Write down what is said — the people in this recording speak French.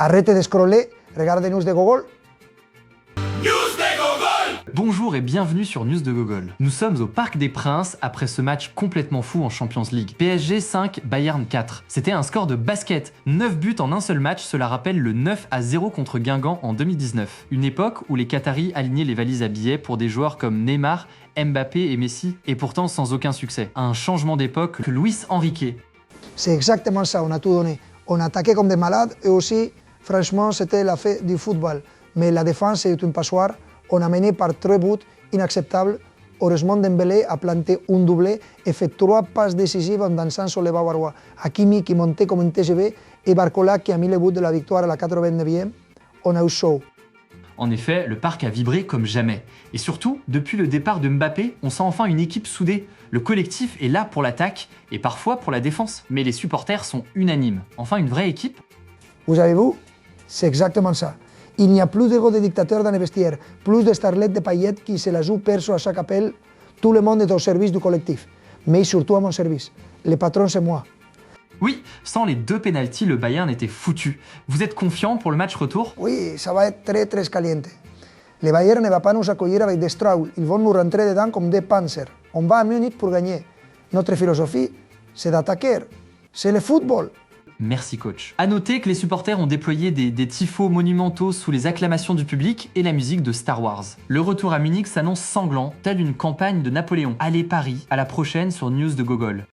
Arrête de scroller, regarde News de Gogol. Bonjour et bienvenue sur News de Gogol. Nous sommes au Parc des Princes après ce match complètement fou en Champions League. PSG 5, Bayern 4. C'était un score de basket. 9 buts en un seul match, cela rappelle le 9-0 contre Guingamp en 2019. Une époque où les Qataris alignaient les valises à billets pour des joueurs comme Neymar, Mbappé et Messi, et pourtant sans aucun succès. Un changement d'époque que Luis Enrique. C'est exactement ça, on a tout donné. On attaquait comme des malades et aussi, franchement, c'était la fête du football. Mais la défense est une passoire. On a mené par 3 buts inacceptables. Heureusement, Dembélé a planté un doublé et fait 3 passes décisives en dansant sur les Bavarois. Hakimi qui montait comme un TGV et Barcola qui a mis le but de la victoire à la 89e. On a eu chaud. En effet, le parc a vibré comme jamais. Et surtout, depuis le départ de Mbappé, on sent enfin une équipe soudée. Le collectif est là pour l'attaque et parfois pour la défense. Mais les supporters sont unanimes. Enfin, une vraie équipe. Vous avez vu? C'est exactement ça. Il n'y a plus d'ego de dictateur dans les vestiaires, plus de starlettes de paillettes qui se la jouent perso à chaque appel. Tout le monde est au service du collectif, mais surtout à mon service. Le patron, c'est moi. Oui, sans les 2 pénaltys, le Bayern était foutu. Vous êtes confiant pour le match retour? Oui, ça va être très très caliente. Le Bayern ne va pas nous accueillir avec des Strauss, ils vont nous rentrer dedans comme des Panzers. On va à Munich pour gagner. Notre philosophie, c'est d'attaquer. C'est le football. Merci coach. A noter que les supporters ont déployé des tifos monumentaux sous les acclamations du public et la musique de Star Wars. Le retour à Munich s'annonce sanglant, tel une campagne de Napoléon. Allez Paris, à la prochaine sur News de Gogol.